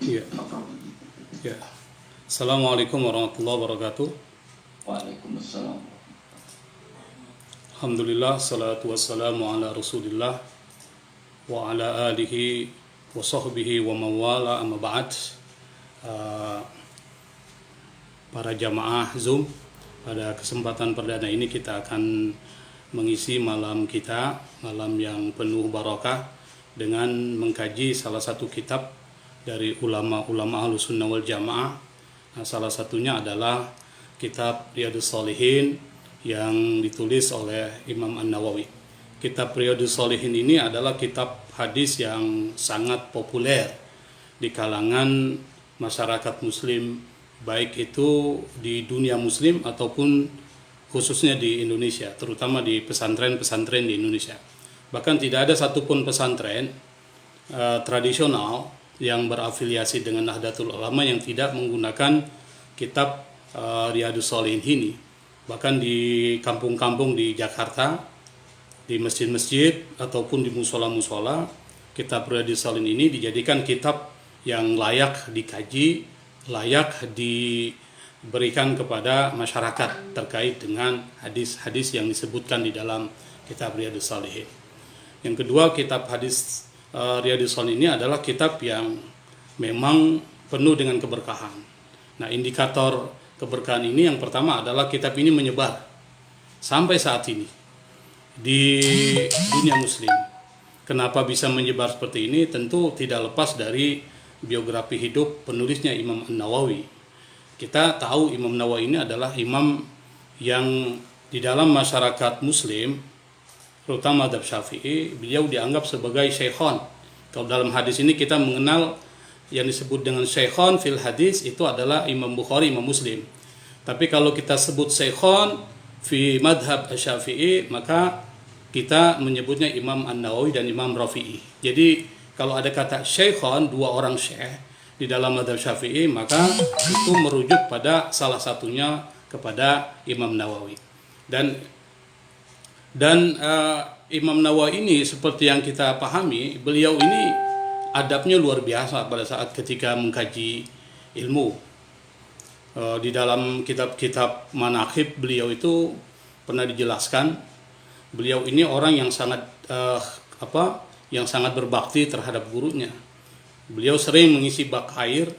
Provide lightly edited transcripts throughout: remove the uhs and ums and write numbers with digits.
Ya, ya. Assalamualaikum warahmatullahi wabarakatuh. Waalaikumsalam. Alhamdulillah, salatu wassalamu ala rasulillah wa ala alihi wa sahbihi wa mawala amma ba'd. Para jamaah Zoom, pada kesempatan perdana ini kita akan mengisi malam kita, malam yang penuh barakah, dengan mengkaji salah satu kitab dari ulama-ulama Ahlus Sunnah wal Jamaah. Nah, salah satunya adalah kitab Riyadhus Shalihin yang ditulis oleh Imam An-Nawawi. Kitab Riyadhus Shalihin ini adalah kitab hadis yang sangat populer di kalangan masyarakat muslim, baik itu di dunia muslim ataupun khususnya di Indonesia, terutama di pesantren-pesantren di Indonesia. Bahkan tidak ada satupun pesantren tradisional yang berafiliasi dengan Nahdlatul Ulama yang tidak menggunakan kitab Riyadhus Shalihin ini. Bahkan di kampung-kampung di Jakarta, di masjid-masjid ataupun di musola-musola, kitab Riyadhus Shalihin ini dijadikan kitab yang layak dikaji, layak diberikan kepada masyarakat terkait dengan hadis-hadis yang disebutkan di dalam kitab Riyadhus Shalihin. Yang kedua, kitab hadis Riyadhus Shalihin ini adalah kitab yang memang penuh dengan keberkahan. Nah, indikator keberkahan ini yang pertama adalah kitab ini menyebar sampai saat ini di dunia muslim. Kenapa bisa menyebar seperti ini? Tentu tidak lepas dari biografi hidup penulisnya, Imam An-Nawawi. Kita tahu Imam Nawawi ini adalah imam yang di dalam masyarakat muslim, terutama mazhab Syafi'i, beliau dianggap sebagai syekhon. Kalau dalam hadis ini kita mengenal yang disebut dengan syekhon fil hadis itu adalah Imam Bukhari, Imam Muslim. Tapi kalau kita sebut syekhon fi madhab Syafi'i, maka kita menyebutnya Imam An-Nawawi dan Imam Rafi'i. Jadi kalau ada kata syekhon, dua orang syekh di dalam madhab Syafi'i, maka itu merujuk pada salah satunya kepada Imam Nawawi. Dan Imam Nawawi ini seperti yang kita pahami, beliau ini adabnya luar biasa pada saat ketika mengkaji ilmu. Di dalam kitab-kitab manaqib beliau itu pernah dijelaskan, beliau ini orang yang sangat sangat berbakti terhadap gurunya. Beliau sering mengisi bak air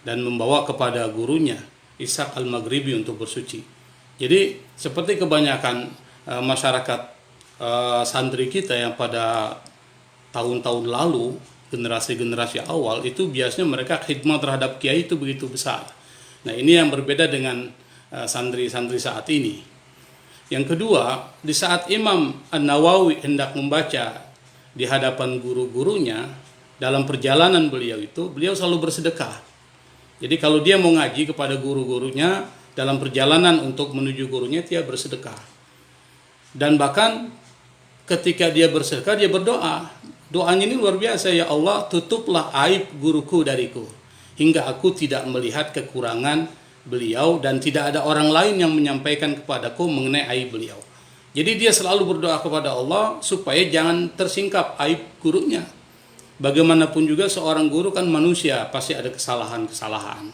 dan membawa kepada gurunya Ishaq al-Maghribi untuk bersuci. Jadi seperti kebanyakan masyarakat santri kita yang pada tahun-tahun lalu, generasi-generasi awal itu biasanya mereka khidmat terhadap kiai itu begitu besar. Nah, ini yang berbeda dengan santri-santri saat ini. Yang kedua, di saat Imam An-Nawawi hendak membaca di hadapan guru-gurunya, dalam perjalanan beliau itu, beliau selalu bersedekah. Jadi kalau dia mau ngaji kepada guru-gurunya, dalam perjalanan untuk menuju gurunya, dia bersedekah. Dan bahkan ketika dia bersedekah, dia berdoa. Doanya ini luar biasa, ya Allah, tutuplah aib guruku dariku, hingga aku tidak melihat kekurangan beliau dan tidak ada orang lain yang menyampaikan kepadaku mengenai aib beliau. Jadi dia selalu berdoa kepada Allah supaya jangan tersingkap aib gurunya. Bagaimanapun juga seorang guru kan manusia, pasti ada kesalahan-kesalahan.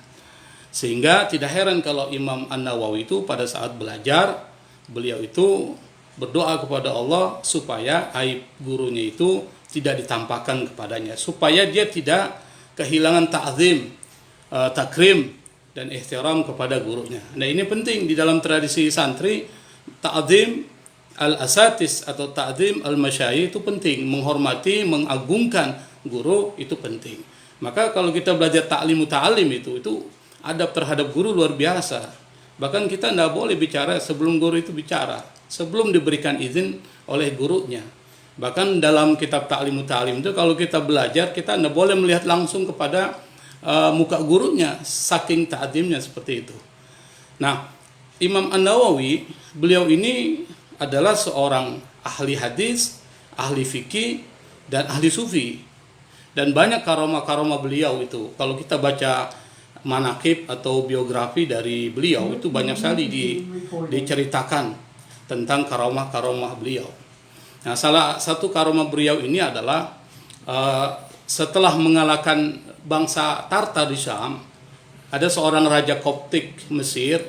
Sehingga tidak heran kalau Imam An-Nawawi itu pada saat belajar, beliau itu berdoa kepada Allah supaya aib gurunya itu tidak ditampakkan kepadanya, supaya dia tidak kehilangan ta'zim, takrim dan ihtiram kepada gurunya. Nah, ini penting di dalam tradisi santri, ta'zim al-asatis atau ta'zim al-masyayikh itu penting, menghormati, mengagungkan guru itu penting. Maka kalau kita belajar ta'limu ta'alim itu adab terhadap guru luar biasa. Bahkan kita tidak boleh bicara sebelum guru itu bicara, sebelum diberikan izin oleh gurunya. Bahkan dalam kitab Ta'limu Ta'lim itu kalau kita belajar, kita tidak boleh melihat langsung kepada muka gurunya, saking ta'zimnya seperti itu. Nah, Imam An-Nawawi, beliau ini adalah seorang ahli hadis, ahli fikih, dan ahli sufi. Dan banyak karomah-karomah beliau itu. Kalau kita baca manaqib atau biografi dari beliau, itu banyak sekali diceritakan tentang karomah-karomah beliau. Nah, salah satu karomah beliau ini adalah setelah mengalahkan bangsa Tartar di Syam, ada seorang raja Koptik Mesir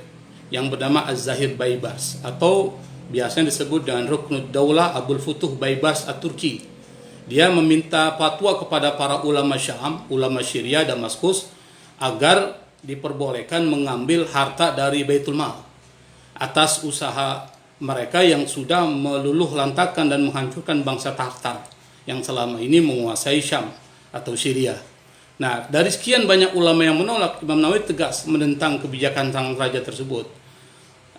yang bernama Az-Zahir Baibars, atau biasanya disebut dengan Ruknud Daulah Abul Futuh Baibars At-Turki. Dia meminta fatwa kepada para ulama Syam, ulama Syria Damaskus, agar diperbolehkan mengambil harta dari Baitul Mal atas usaha mereka yang sudah meluluh lantakkan dan menghancurkan bangsa Tartar yang selama ini menguasai Syam atau Syria. Nah, dari sekian banyak ulama yang menolak, Imam Nawawi tegas menentang kebijakan sang raja tersebut.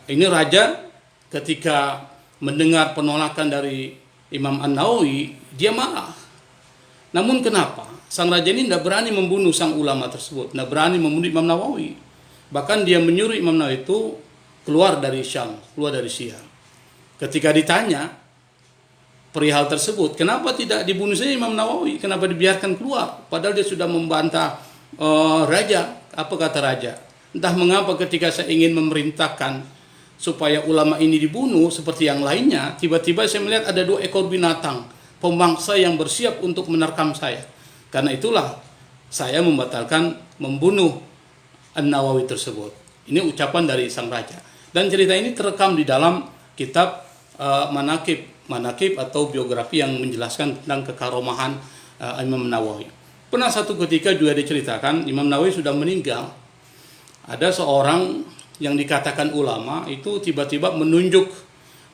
Ini raja ketika mendengar penolakan dari Imam An-Nawawi, dia marah. Namun kenapa? Sang raja ini tidak berani membunuh sang ulama tersebut, tidak berani membunuh Imam Nawawi. Bahkan dia menyuruh Imam Nawawi itu keluar dari Syam, keluar dari Syria. Ketika ditanya perihal tersebut, kenapa tidak dibunuh saja Imam Nawawi? Kenapa dibiarkan keluar? Padahal dia sudah membantah raja. Apa kata raja? Entah mengapa ketika saya ingin memerintahkan supaya ulama ini dibunuh seperti yang lainnya, tiba-tiba saya melihat ada 2 ekor binatang pembangsa yang bersiap untuk menerkam saya. Karena itulah saya membatalkan membunuh An-Nawawi tersebut. Ini ucapan dari sang raja. Dan cerita ini terekam di dalam kitab Manaqib atau biografi yang menjelaskan tentang kekaromahan Imam Nawawi. Pernah satu ketika juga diceritakan Imam Nawawi sudah meninggal. Ada seorang yang dikatakan ulama itu tiba-tiba menunjuk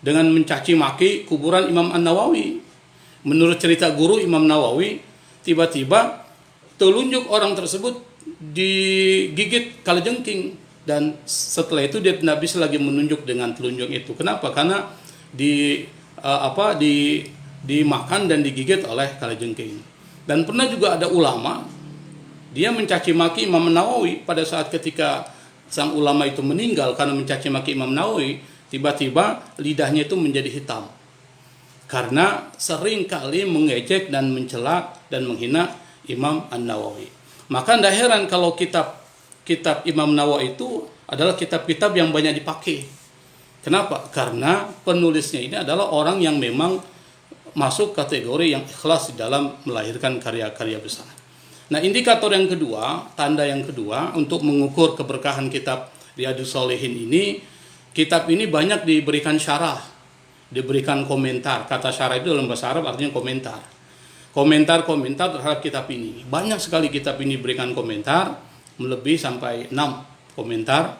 dengan mencaci maki kuburan Imam An-Nawawi. Menurut cerita guru Imam Nawawi, tiba-tiba telunjuk orang tersebut digigit kalajengking, dan setelah itu dia tidak bisa lagi menunjuk dengan telunjuk itu. Kenapa? Karena dimakan dan digigit oleh kalajengking. Dan pernah juga ada ulama, dia mencaci maki Imam Nawawi pada saat ketika sang ulama itu meninggal karena mencaci maki Imam Nawawi, tiba-tiba lidahnya itu menjadi hitam. Karena sering kali mengejek dan mencela dan menghina Imam An-Nawawi. Maka tidak heran kalau kitab Imam Nawawi itu adalah kitab-kitab yang banyak dipakai. Kenapa? Karena penulisnya ini adalah orang yang memang masuk kategori yang ikhlas di dalam melahirkan karya-karya besar. Nah, indikator yang kedua, tanda yang kedua untuk mengukur keberkahan kitab Riyadhus Shalihin ini, kitab ini banyak diberikan syarah, diberikan komentar. Kata syarah itu dalam bahasa Arab artinya komentar. Komentar-komentar terhadap kitab ini. Banyak sekali kitab ini diberikan komentar, melebihi sampai 6 komentar.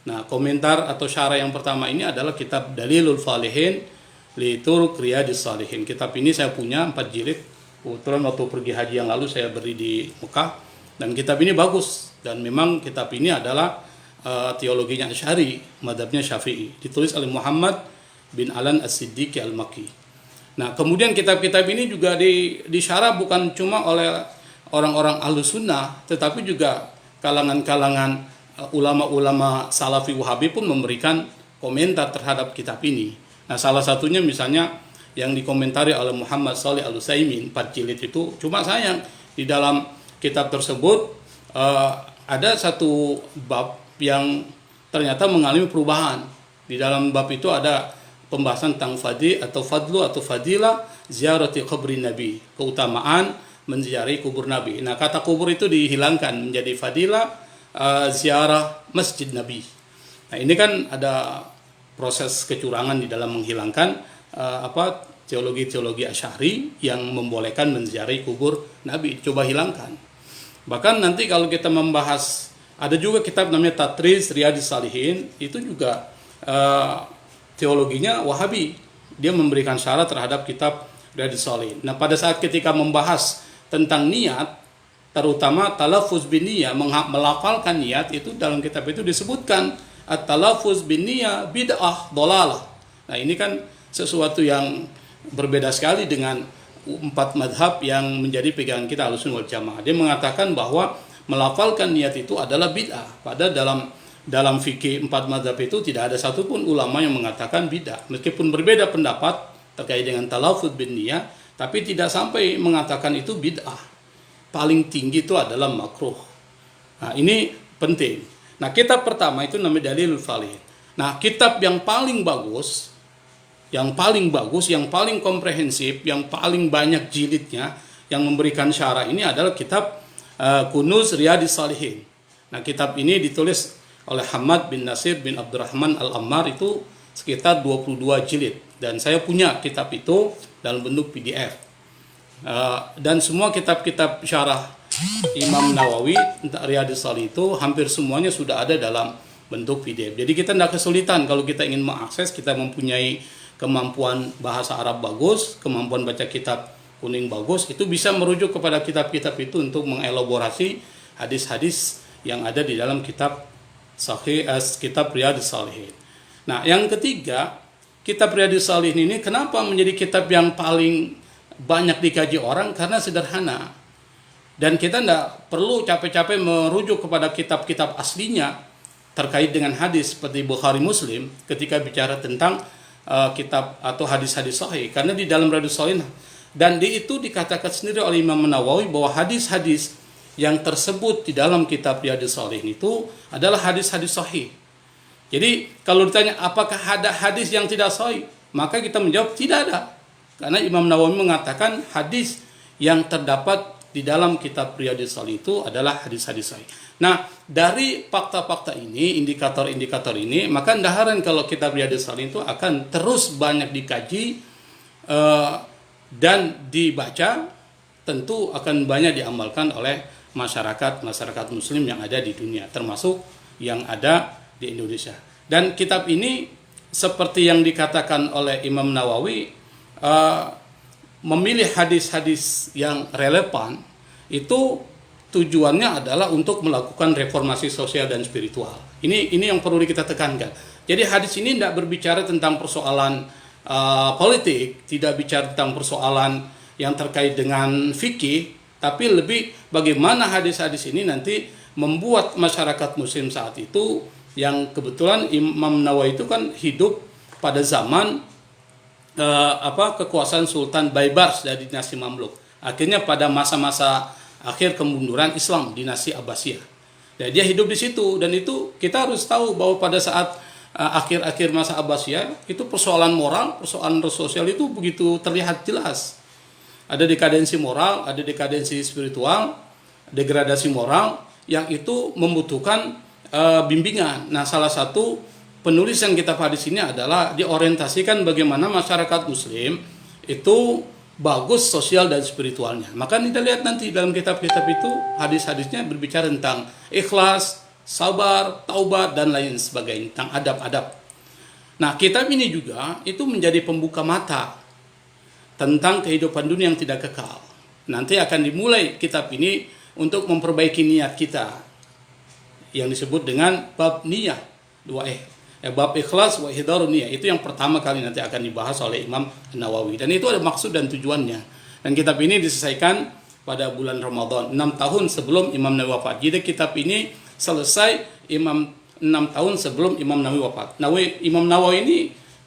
Nah, komentar atau syarah yang pertama ini adalah kitab Dalilul Falihin li Turuq Riyadhus Shalihin. Kitab ini saya punya 4 jilid. Kebetulan waktu pergi haji yang lalu saya beri di Mekah, dan kitab ini bagus, dan memang kitab ini adalah teologinya Asy'ari, mazhabnya Syafi'i, ditulis oleh Muhammad bin Alan As-Siddiqi Al-Makki. Nah, kemudian kitab-kitab ini juga disyarah bukan cuma oleh orang-orang Ahlus Sunnah, tetapi juga kalangan-kalangan ulama-ulama Salafi Wahabi pun memberikan komentar terhadap kitab ini. Nah, salah satunya misalnya yang dikomentari oleh Muhammad Shalih Al-Utsaimin 4 jilid itu. Cuma sayang di dalam kitab tersebut ada satu bab yang ternyata mengalami perubahan. Di dalam bab itu ada pembahasan tentang fadlu atau fadilah ziarati qabri Nabi, keutamaan menziarahi kubur Nabi. Nah, kata kubur itu dihilangkan menjadi fadilah ziarah masjid Nabi. Nah, ini kan ada proses kecurangan di dalam menghilangkan teologi-teologi Asy'ari yang membolehkan menziarahi kubur Nabi, coba hilangkan. Bahkan nanti kalau kita membahas, ada juga kitab namanya Tatriz Riyadhus Shalihin, itu juga teologinya Wahabi. Dia memberikan syarat terhadap kitab Riyadhus Shalihin. Nah, pada saat ketika membahas tentang niat, terutama talaffuz bin niyah, melafalkan niat, itu dalam kitab itu disebutkan at-talaffuz bin niyah bid'ah dhalalah. Nah, ini kan sesuatu yang berbeda sekali dengan 4 madhab yang menjadi pegangan kita Ahlussunnah wal Jamaah. Dia mengatakan bahwa melafalkan niat itu adalah bid'ah. Padahal dalam fikih 4 madhab itu tidak ada satupun ulama yang mengatakan bid'ah. Meskipun berbeda pendapat terkait dengan talaffuz bin niyah, tapi tidak sampai mengatakan itu bid'ah. Paling tinggi itu adalah makruh. Nah, ini penting. Nah, kitab pertama itu namanya Dalilul Falihin. Nah, kitab yang paling bagus, yang paling komprehensif, yang paling banyak jilidnya, yang memberikan syarah ini adalah kitab Kunuz Riyadhis Shalihin. Nah, kitab ini ditulis oleh Hamad bin Nasir bin Abdurrahman Al-Ammar, itu sekitar 22 jilid, dan saya punya kitab itu dalam bentuk PDF. Dan semua kitab-kitab syarah Imam Nawawi Riyadhis Shalihin itu hampir semuanya sudah ada dalam bentuk PDF. Jadi kita tidak kesulitan kalau kita ingin mengakses, kita mempunyai kemampuan bahasa Arab bagus, kemampuan baca kitab kuning bagus, itu bisa merujuk kepada kitab-kitab itu untuk mengelaborasi hadis-hadis yang ada di dalam kitab kitab Riyadhis Shalihin. Nah, yang ketiga, kitab Riyadhis Shalihin ini kenapa menjadi kitab yang paling banyak dikaji orang? Karena sederhana. Dan kita tidak perlu capek-capek merujuk kepada kitab-kitab aslinya terkait dengan hadis seperti Bukhari Muslim ketika bicara tentang kitab atau hadis-hadis sahih. Karena di dalam Riyadhis Shalihin, dan itu dikatakan sendiri oleh Imam Nawawi bahwa hadis-hadis yang tersebut di dalam kitab Riyadhis Shalihin itu adalah hadis-hadis sahih. Jadi kalau ditanya apakah ada hadis yang tidak sahih, maka kita menjawab tidak ada. Karena Imam Nawawi mengatakan hadis yang terdapat di dalam kitab Riyadhis Shalihin itu adalah hadis-hadis sahih. Nah, dari fakta-fakta ini, indikator-indikator ini, maka tidak heran kalau kitab Riyadhis Shalihin itu akan terus banyak dikaji dan dibaca, tentu akan banyak diamalkan oleh masyarakat muslim yang ada di dunia, termasuk yang ada di Indonesia. Dan kitab ini seperti yang dikatakan oleh Imam Nawawi, memilih hadis-hadis yang relevan itu tujuannya adalah untuk melakukan reformasi sosial dan spiritual. Ini yang perlu kita tekankan. Jadi hadis ini tidak berbicara tentang persoalan politik, tidak bicara tentang persoalan yang terkait dengan fikih, tapi lebih bagaimana hadis-hadis ini nanti membuat masyarakat muslim saat itu, yang kebetulan Imam Nawawi itu kan hidup pada zaman kekuasaan Sultan Baybars dari dinasti Mamluk. Akhirnya pada masa-masa akhir kemunduran Islam dinasti Abbasiyah. Dan dia hidup di situ, dan itu kita harus tahu bahwa pada saat akhir-akhir masa Abbasiyah itu persoalan moral, persoalan sosial itu begitu terlihat jelas. Ada dekadensi moral, ada dekadensi spiritual, degradasi moral yang itu membutuhkan bimbingan. Nah, salah satu penulisan kitab hadis ini adalah diorientasikan bagaimana masyarakat muslim itu bagus sosial dan spiritualnya. Maka kita lihat nanti dalam kitab-kitab itu hadis-hadisnya berbicara tentang ikhlas, sabar, taubat, dan lain sebagainya, tentang adab-adab. Nah, kitab ini juga itu menjadi pembuka mata tentang kehidupan dunia yang tidak kekal. Nanti akan dimulai kitab ini untuk memperbaiki niat kita, yang disebut dengan bab niyah, bab ikhlas wa ihdarun niyah. Itu yang pertama kali nanti akan dibahas oleh Imam Nawawi, dan itu ada maksud dan tujuannya. Dan kitab ini diselesaikan pada bulan Ramadan 6 tahun sebelum Imam Nawawi wafat. Jadi kitab ini selesai 6 tahun sebelum Imam Nawawi wafat. Imam Nawawi ini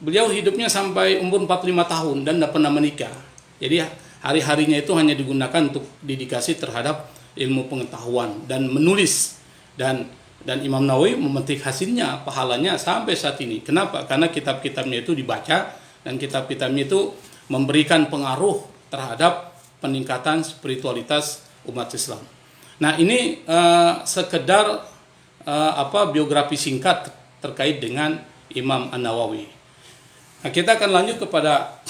beliau hidupnya sampai umur 45 tahun dan tidak pernah menikah. Jadi hari-harinya itu hanya digunakan untuk dedikasi terhadap ilmu pengetahuan dan menulis. Dan Imam Nawawi memetik hasilnya, pahalanya sampai saat ini. Kenapa? Karena kitab-kitabnya itu dibaca, dan kitab-kitabnya itu memberikan pengaruh terhadap peningkatan spiritualitas umat Islam. Nah, ini sekedar biografi singkat terkait dengan Imam An-Nawawi. Nah, kita akan lanjut kepada,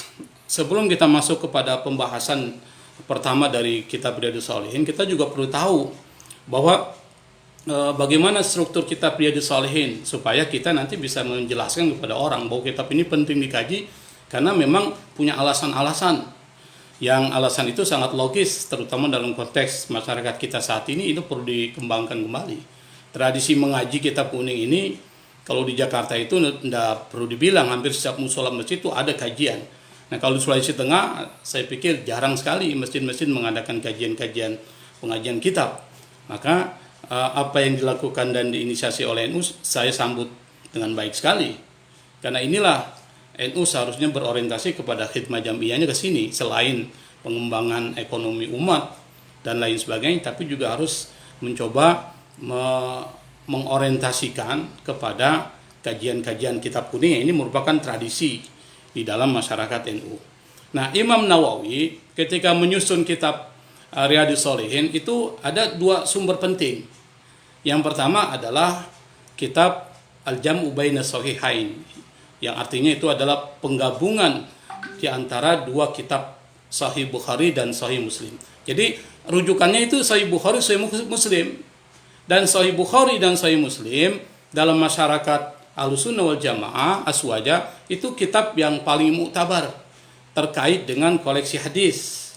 sebelum kita masuk kepada pembahasan pertama dari kitab Riyadhis Shalihin, kita juga perlu tahu bahwa bagaimana struktur kitab Riyadhis Shalihin, supaya kita nanti bisa menjelaskan kepada orang bahwa kitab ini penting dikaji, karena memang punya alasan-alasan. Yang alasan itu sangat logis, terutama dalam konteks masyarakat kita saat ini, itu perlu dikembangkan kembali. Tradisi mengaji kitab kuning ini, kalau di Jakarta itu tidak perlu dibilang, hampir setiap musola masjid itu ada kajian. Nah, kalau di Sulawesi Tengah, saya pikir jarang sekali masjid-masjid mengadakan kajian-kajian pengajian kitab. Maka apa yang dilakukan dan diinisiasi oleh NU, saya sambut dengan baik sekali. Karena inilah NU seharusnya berorientasi kepada khidmah jamiahnya ke sini, selain pengembangan ekonomi umat dan lain sebagainya, tapi juga harus mencoba mengorientasikan kepada kajian-kajian kitab kuning. Ini merupakan tradisi di dalam masyarakat NU. Nah, Imam Nawawi ketika menyusun kitab Riyadhus Shalihin itu ada dua sumber penting. Yang pertama adalah kitab Al-Jam'u Baina Shahihain, yang artinya itu adalah penggabungan di antara dua kitab Sahih Bukhari dan Sahih Muslim. Jadi rujukannya itu Sahih Bukhari, Sahih Muslim. Dan Sahih Bukhari dan Sahih Muslim dalam masyarakat Ahlussunnah wal Jamaah Aswaja itu kitab yang paling muktabar terkait dengan koleksi hadis.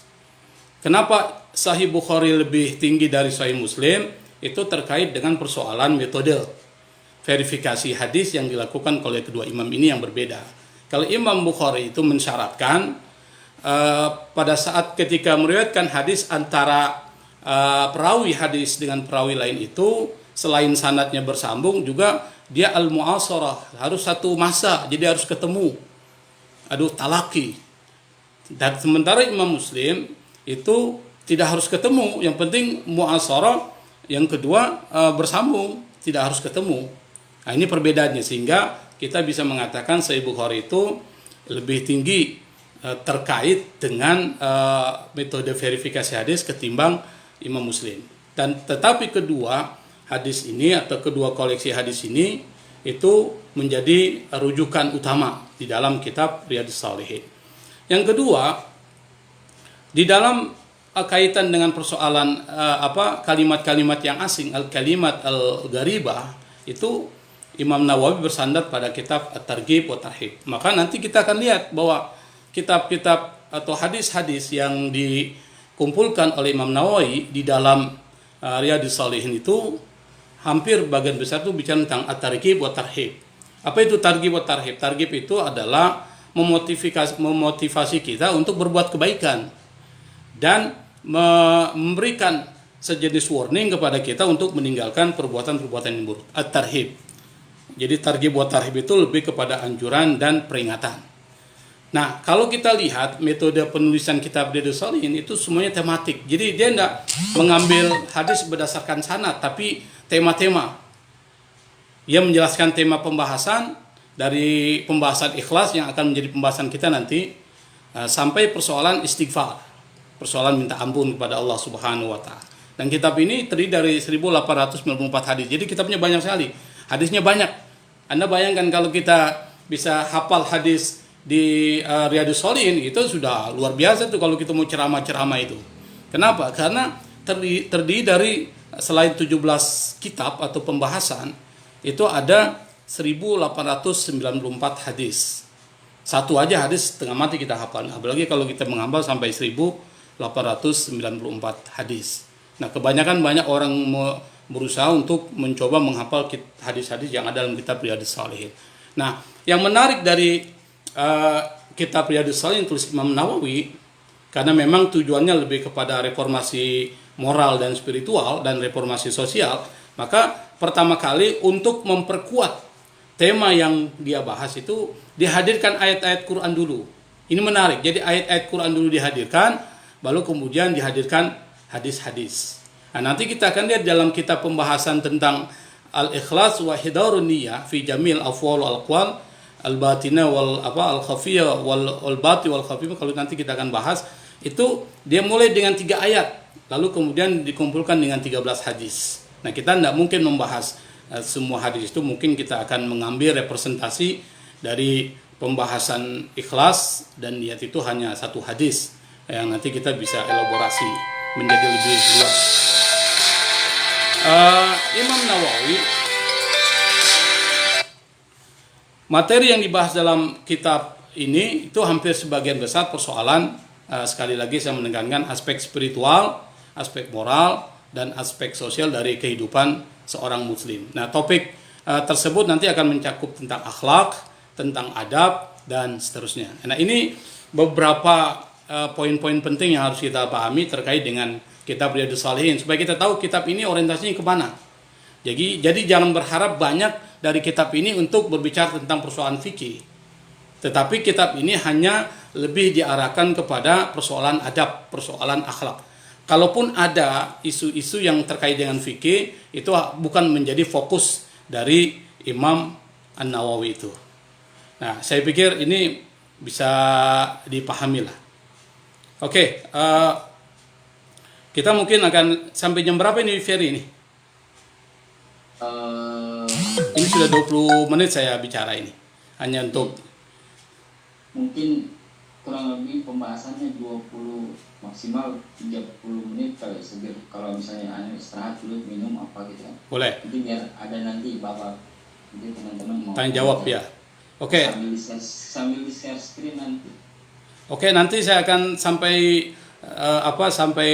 Kenapa Sahih Bukhari lebih tinggi dari Sahih Muslim? Itu terkait dengan persoalan metode verifikasi hadis yang dilakukan oleh kedua imam ini yang berbeda. Kalau Imam Bukhari itu mensyaratkan pada saat ketika meriwayatkan hadis antara perawi hadis dengan perawi lain itu, selain sanadnya bersambung, juga dia al-mu'asarah, harus satu masa, jadi harus ketemu, talaki. Dan sementara Imam Muslim itu tidak harus ketemu, yang penting mu'asarah, yang kedua bersambung, tidak harus ketemu. Nah, ini perbedaannya, sehingga kita bisa mengatakan Sahih Bukhari itu lebih tinggi terkait dengan metode verifikasi hadis ketimbang Imam Muslim. Dan tetapi kedua hadis ini atau kedua koleksi hadis ini itu menjadi rujukan utama di dalam kitab Riyadhus Shalihin. Yang kedua, di dalam kaitan dengan persoalan kalimat-kalimat yang asing, al-kalimat al-gharibah, itu Imam Nawawi bersandar pada kitab At-Targhib wa Tarhib. Maka nanti kita akan lihat bahwa kitab-kitab atau hadis-hadis yang dikumpulkan oleh Imam Nawawi di dalam Riyadhus Shalihin itu hampir bagian besar itu bicara tentang At-Targhib wa Tarhib. Apa itu Targhib wa Tarhib? Targhib itu adalah memotivasi kita untuk berbuat kebaikan dan memberikan sejenis warning kepada kita untuk meninggalkan perbuatan-perbuatan yang buruk. At-Tarhib. Jadi Targhib wa Tarhib itu lebih kepada anjuran dan peringatan. Nah, kalau kita lihat metode penulisan kitab Riyadhus Shalihin itu semuanya tematik. Jadi dia tidak mengambil hadis berdasarkan sanad, tapi tema-tema. Ia menjelaskan tema pembahasan dari pembahasan ikhlas yang akan menjadi pembahasan kita nanti sampai persoalan istighfar, persoalan minta ampun kepada Allah Subhanahu wa taala. Dan kitab ini terdiri dari 1894 hadis. Jadi kitabnya banyak sekali. Hadisnya banyak. Anda bayangkan kalau kita bisa hafal hadis di Riyadhus Shalihin itu sudah luar biasa tuh kalau kita mau ceramah-ceramah itu. Kenapa? Karena terdiri dari selain 17 kitab atau pembahasan, itu ada 1894 hadis. Satu aja hadis setengah mati kita hafal. Apalagi kalau kita menghafal sampai 1894 hadis. Nah, kebanyakan banyak orang berusaha untuk mencoba menghafal hadis-hadis yang ada dalam kitab Riyadhus Shalihin. Nah, yang menarik dari kitab Riyadhus Shalihin tulis Imam Nawawi, karena memang tujuannya lebih kepada reformasi moral dan spiritual dan reformasi sosial, maka pertama kali untuk memperkuat tema yang dia bahas itu dihadirkan ayat-ayat Quran dulu. Ini menarik. Jadi ayat-ayat Quran dulu dihadirkan, baru kemudian dihadirkan hadis-hadis. Nah, nanti kita akan lihat dalam kitab pembahasan tentang al-ikhlas wa hidarun niyah fi jamil afwal wal aqwal al-batinah wal al-khafiyah wal bati wal khafiyah, kalau nanti kita akan bahas itu dia mulai dengan 3 ayat lalu kemudian dikumpulkan dengan 13 hadis. Nah, kita tidak mungkin membahas semua hadis itu, mungkin kita akan mengambil representasi dari pembahasan ikhlas dan niat itu hanya satu hadis yang nanti kita bisa elaborasi menjadi lebih luas. Imam Nawawi, materi yang dibahas dalam kitab ini itu hampir sebagian besar persoalan, sekali lagi saya menekankan aspek spiritual, aspek moral, dan aspek sosial dari kehidupan seorang muslim. Nah, topik tersebut nanti akan mencakup tentang akhlak, tentang adab, dan seterusnya. Nah, ini beberapa poin-poin penting yang harus kita pahami terkait dengan kitab Riyadhus Shalihin, supaya kita tahu kitab ini orientasinya kemana. Jadi jangan berharap banyak dari kitab ini untuk berbicara tentang persoalan fikih. Tetapi kitab ini hanya lebih diarahkan kepada persoalan adab, persoalan akhlak. Kalaupun ada isu-isu yang terkait dengan fikih, itu bukan menjadi fokus dari Imam An-Nawawi itu. Nah, saya pikir ini bisa dipahami lah. Oke, Kita mungkin akan sampai jam berapa ini Ferry ini? Ini sudah 20 menit saya bicara ini. Hanya untuk mungkin kurang lebih pembahasannya 20 maksimal 30 menit kalau misalnya Anda istirahat dulu minum apa gitu kan. boleh. Jadi biar ada nanti Bapak, jadi teman-teman mau Tanya jawab ya. Oke. Sambil di share screen nanti. Oke, nanti saya akan sampai sampai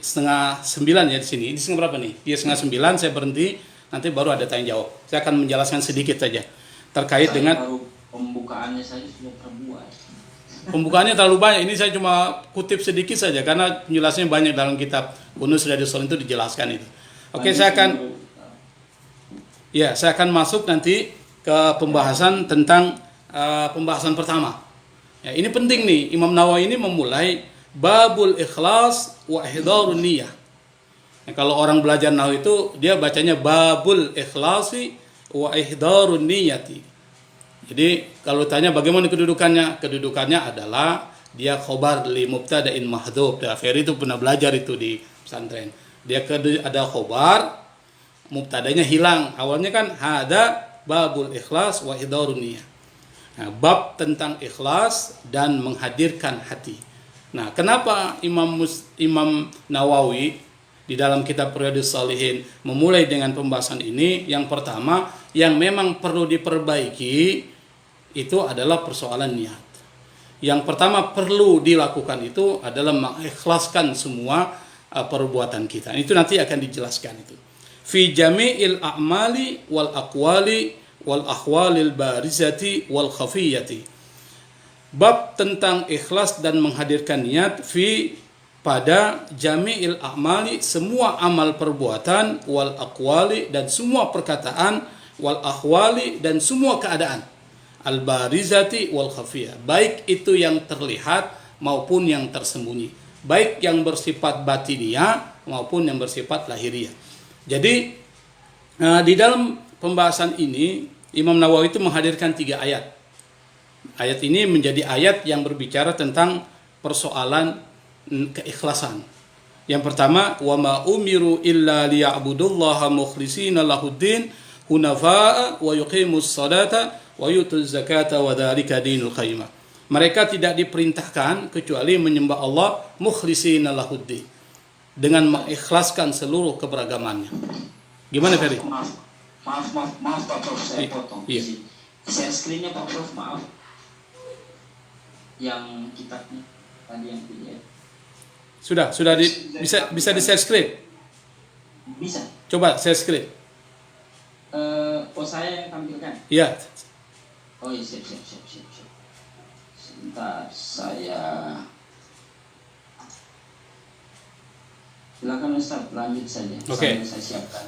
8:30 ya di sini. Ini setengah berapa nih? Dia 8:30 saya berhenti. Nanti baru ada tanya jawab. Saya akan menjelaskan sedikit saja terkait dengan baru pembukaannya saja sudah terbuat. pembukaannya terlalu banyak. Ini saya cuma kutip sedikit saja karena penjelasannya banyak dalam kitab Unus Riyadhus Shalihin itu dijelaskan itu. Oke, saya akan masuk nanti ke pembahasan tentang pembahasan pertama. Ya, ini penting nih. Imam Nawawi ini memulai babul ikhlas wa ihdarun niyah. Nah, kalau orang belajar nahwu itu dia bacanya babul ikhlasi wa ihdarun niyati. Jadi kalau tanya bagaimana kedudukannya? Kedudukannya adalah dia khobar li mubtada'in mahdhuf. Ferry itu pernah belajar itu di pesantren. Dia ada khobar, mubtadanya hilang. Awalnya kan hada babul ikhlas wa ihdarun niyah. Nah, bab tentang ikhlas dan menghadirkan hati. Nah, kenapa Imam Nawawi di dalam kitab Riyadhus Shalihin memulai dengan pembahasan ini? Yang pertama, yang memang perlu diperbaiki itu adalah persoalan niat. Yang pertama perlu dilakukan itu adalah mengikhlaskan semua perbuatan kita. Itu nanti akan dijelaskan itu. Fi jami'il a'mali wal aqwali wal ahwalil barizati wal khafiyati. Bab tentang ikhlas dan menghadirkan niat pada jami'il a'mali, semua amal perbuatan, wal aqwali dan semua perkataan, wal ahwali dan semua keadaan, al barizati wal khafiyah, baik itu yang terlihat maupun yang tersembunyi, baik yang bersifat batiniyah maupun yang bersifat lahiriah. Jadi di dalam pembahasan ini Imam Nawawi itu menghadirkan 3 ayat. Ayat ini menjadi ayat yang berbicara tentang persoalan keikhlasan. Yang pertama, wa ma umiru illa liya'budullaha mukhlishina lahuddin hunafa'a wa yuqimus salata wa yutuz zakata wa dzalika dinul qayyimah. Mereka tidak diperintahkan kecuali menyembah Allah mukhlishina lahuddin, dengan mengikhlaskan seluruh keberagamannya. Gimana Ferry? Maaf Pak Prof, saya potong. Iya. Share screen-nya Pak Prof, maaf. Yang kitabnya tadi yang PDF. Sudah bisa di share screen? Bisa. Coba share screen. Saya yang tampilkan. Iya. Oh iya, siap. Sebentar, saya silakan Ustaz, lanjut saja. Oke. Saya siapkan.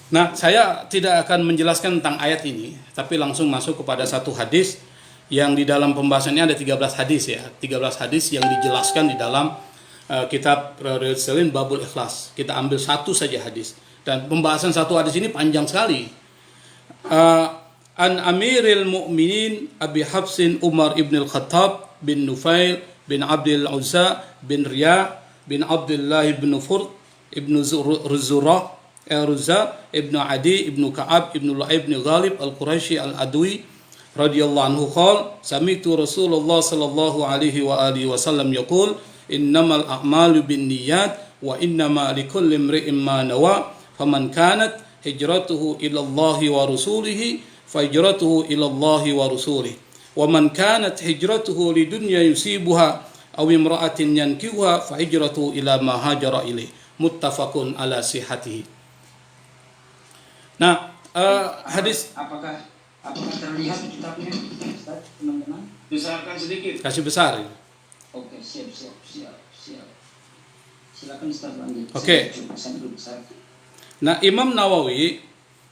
Nah, saya tidak akan menjelaskan tentang ayat ini, tapi langsung masuk kepada satu hadis yang di dalam pembahasannya ada 13 hadis ya. 13 hadis yang dijelaskan di dalam kitab Riyadhus Shalihin babul ikhlas. Kita ambil satu saja hadis. Dan pembahasan satu hadis ini panjang sekali. An Amiril Mu'minin Abi Hafsin Umar ibn al-Khattab bin Nufail bin Abdul Uzza bin Riya bin Abdullah ibn Furt ibn Ruzza ibn Adi ibn Ka'ab ibn Lu'ay ibn Ghalib al-Quraisy al-Adwi radhiyallahu anhu qala sami'tu Rasulullah sallallahu alaihi wa alihi wasallam yaqul innamal a'malu binniyat wa innama likulli imri'in ma nawa faman kanat hijratuhu ila Allah wa rasulihi fa hijratuhu ila Allah wa rasulihi wa man kanat hijratuhu lidunya yusibuha aw imra'atin yankihuha fa hijratuhu ila ma hajara ilaih muttafaqun ala sihhatihi. Nah, hadis apakah terlihat kitabnya Ustaz, teman-teman? Besarkan sedikit. kasih besar. Oke, siap. Silakan Ustaz lanjut. Oke. Saya dulu besar. Nah, Imam Nawawi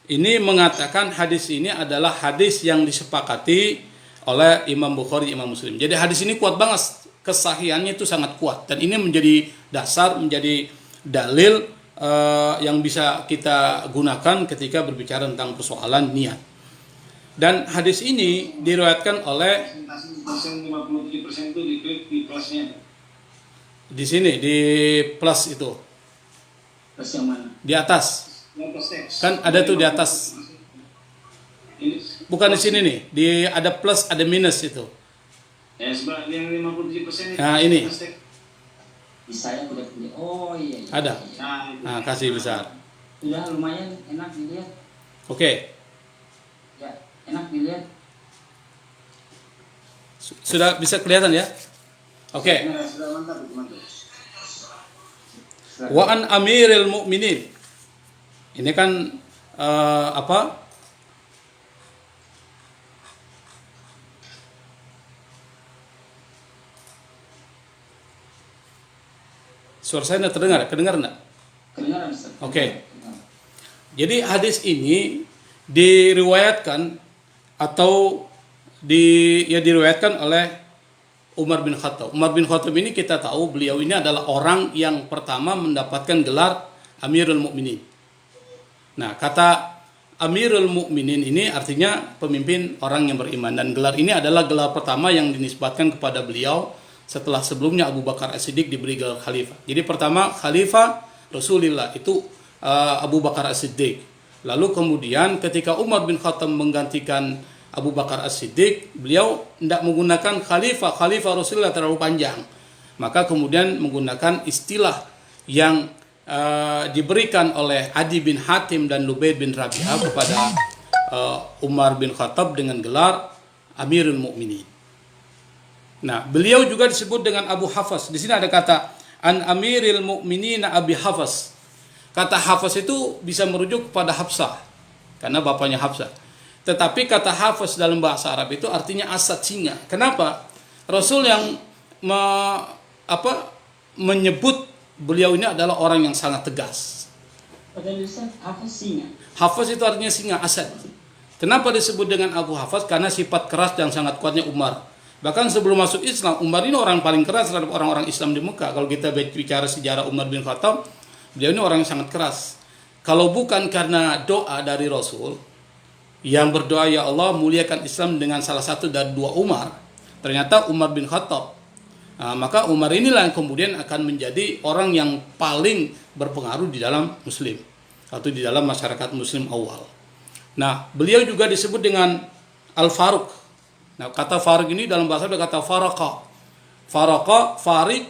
ini mengatakan hadis ini adalah hadis yang disepakati oleh Imam Bukhari, Imam Muslim. Jadi hadis ini kuat banget, kesahihannya itu sangat kuat, dan ini menjadi dasar, menjadi dalil yang bisa kita gunakan ketika berbicara tentang persoalan niat. Dan hadis ini diriwayatkan oleh 57% itu di plusnya. di sini di plus itu. Plus yang mana? Di atas. Kan ada tuh di atas. Bukan di sini nih. Ada plus, ada minus itu. Ya, sebelah yang 57% itu. Nah, ini. Di saya udah punya. Oh iya. Ada. Iya. Nah, itu. Nah, kasih besar. Udah lumayan enak dilihat. Oke. Ya, enak dilihat. Sudah bisa kelihatan ya? Oke. Nah, sudah mantap, mantap. Wa an amiril mu'minin. Ini kan apa? Suara saya tidak terdengar, kedengar enggak? Kedengaran, Ustaz? Oke. Jadi hadis ini diriwayatkan atau diriwayatkan oleh Umar bin Khattab. Umar bin Khattab ini kita tahu beliau ini adalah orang yang pertama mendapatkan gelar Amirul Mukminin. Nah, kata Amirul Mukminin ini artinya pemimpin orang yang beriman, dan gelar ini adalah gelar pertama yang dinisbatkan kepada beliau setelah sebelumnya Abu Bakar As-Siddiq diberi gelar khalifah. Jadi pertama khalifah Rasulullah itu Abu Bakar As-Siddiq. Lalu kemudian ketika Umar bin Khattab menggantikan Abu Bakar As-Siddiq, beliau tidak menggunakan khalifah Rasulullah terlalu panjang. Maka kemudian menggunakan istilah yang diberikan oleh Adi bin Hatim dan Lubaid bin Rabi'ah kepada Umar bin Khattab dengan gelar Amirul Mukminin. Nah, beliau juga disebut dengan Abu Hafs. Di sini ada kata An Amiril Mukminin Abi Hafs. Kata Hafs itu bisa merujuk kepada Hafsah karena bapaknya Hafsah. Tetapi kata Hafs dalam bahasa Arab itu artinya asad, singa. Kenapa? Rasul yang menyebut beliau ini adalah orang yang sangat tegas. Padahal Ustaz, Hafs singa. Hafs itu artinya singa, asad. Kenapa disebut dengan Abu Hafs? Karena sifat keras dan sangat kuatnya Umar. Bahkan sebelum masuk Islam, Umar ini orang paling keras terhadap orang-orang Islam di Mekah. Kalau kita bicara sejarah Umar bin Khattab, beliau ini orang yang sangat keras. Kalau bukan karena doa dari Rasul yang berdoa, ya Allah muliakan Islam dengan salah satu dari dua Umar, ternyata Umar bin Khattab. Nah, maka Umar inilah yang kemudian akan menjadi orang yang paling berpengaruh di dalam Muslim atau di dalam masyarakat Muslim awal. Nah, beliau juga disebut dengan Al-Faruq. Nah, kata Faruq ini dalam bahasa Arab kata Faraqa. Faraqa, Farik,